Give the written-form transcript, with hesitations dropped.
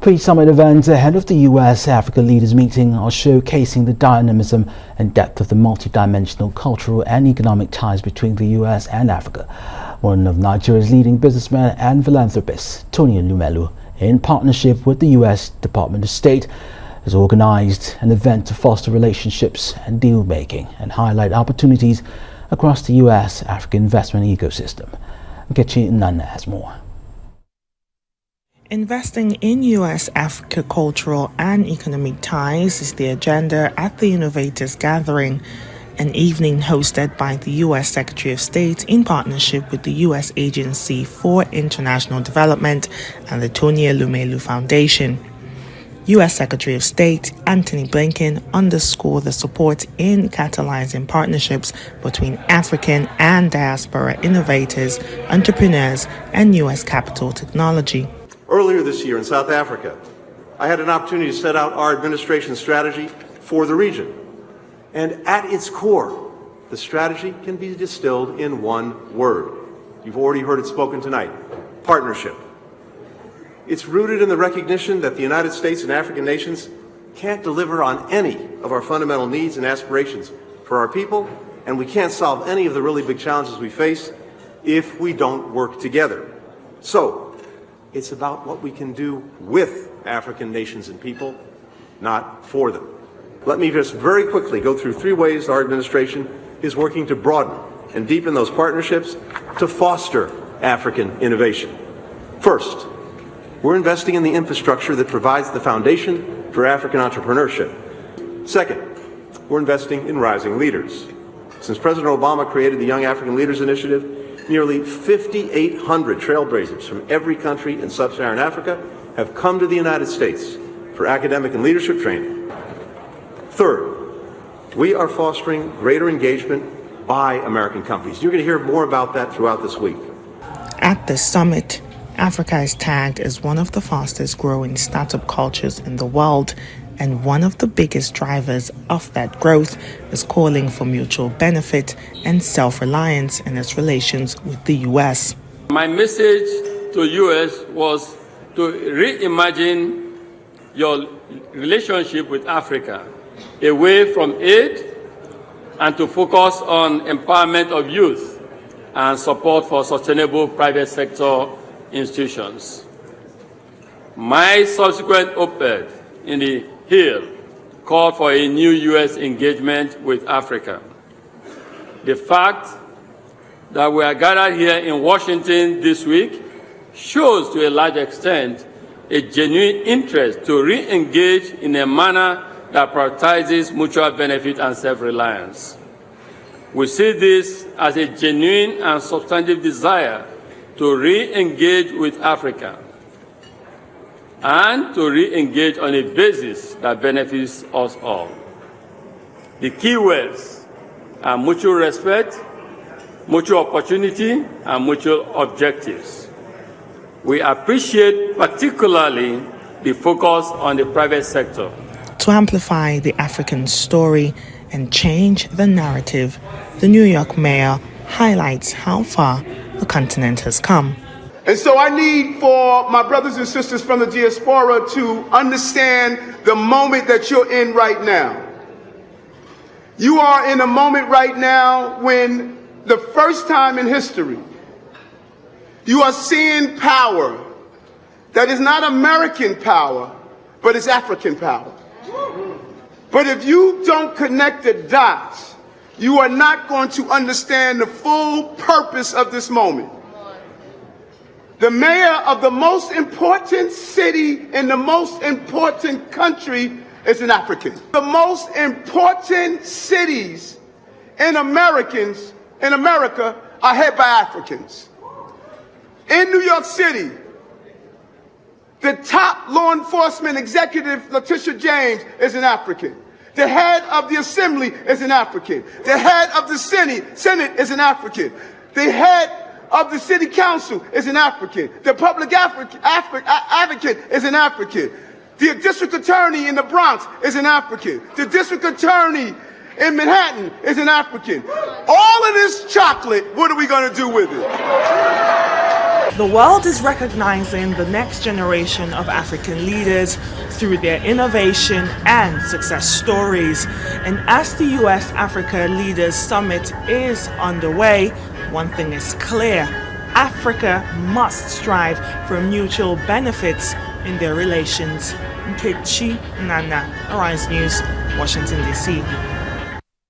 Pre-summit events ahead of the US-Africa leaders meeting are showcasing the dynamism and depth of the multidimensional cultural and economic ties between the US and Africa. One of Nigeria's leading businessmen and philanthropists, Tony Elumelu, in partnership with the US Department of State, has organized an event to foster relationships and deal-making and highlight opportunities across the US-Africa investment ecosystem. Nkechi Nana has more. Investing in U.S.-Africa cultural and economic ties is the agenda at the Innovators Gathering, an evening hosted by the U.S. Secretary of State in partnership with the U.S. Agency for International Development and the Tony Elumelu Foundation. U.S. Secretary of State Antony Blinken underscored the support in catalyzing partnerships between African and diaspora innovators, entrepreneurs, and U.S. capital technology. Earlier this year in South Africa, I had an opportunity to set out our administration's strategy for the region. And at its core, the strategy can be distilled in one word. You've already heard it spoken tonight: partnership. It's rooted in the recognition that the United States and African nations can't deliver on any of our fundamental needs and aspirations for our people, and we can't solve any of the really big challenges we face if we don't work together. So, it's about what we can do with African nations and people, not for them. Let me just very quickly go through 3 ways our administration is working to broaden and deepen those partnerships to foster African innovation. First, we're investing in the infrastructure that provides the foundation for African entrepreneurship. Second, we're investing in rising leaders. Since President Obama created the Young African Leaders Initiative, nearly 5,800 trailblazers from every country in sub-Saharan Africa have come to the United States for academic and leadership training. Third, we are fostering greater engagement by American companies. You're going to hear more about that throughout this week. At the summit, Africa is tagged as one of the fastest growing startup cultures in the world, and one of the biggest drivers of that growth is calling for mutual benefit and self-reliance in its relations with the U.S. My message to U.S. was to reimagine your relationship with Africa away from aid and to focus on empowerment of youth and support for sustainable private sector institutions. My subsequent op-ed in the Hill called for a new U.S. engagement with Africa. The fact that we are gathered here in Washington this week shows to a large extent a genuine interest to re-engage in a manner that prioritizes mutual benefit and self-reliance. We see this as a genuine and substantive desire to re-engage with Africa and to re-engage on a basis that benefits us all. The key words are mutual respect, mutual opportunity, and mutual objectives. We appreciate particularly the focus on the private sector. To amplify the African story and change the narrative, the New York mayor highlights how far the continent has come. And so I need for my brothers and sisters from the diaspora to understand the moment that you're in right now. You are in a moment right now when, the first time in history, you are seeing power that is not American power, but is African power. But if you don't connect the dots, you are not going to understand the full purpose of this moment. The mayor of the most important city in the most important country is an African. The most important cities in America are headed by Africans. In New York City, the top law enforcement executive, Letitia James, is an African. The head of the assembly is an African. The head of the Senate is an African. The head of the city council is an African. The public advocate is an African. The district attorney in the Bronx is an African. The district attorney in Manhattan is an African. All of this chocolate, what are we going to do with it? The world is recognizing the next generation of African leaders through their innovation and success stories. And as the US Africa Leaders Summit is underway, one thing is clear: Africa must strive for mutual benefits in their relations. Nkechi Nana, Arise News, Washington, D.C.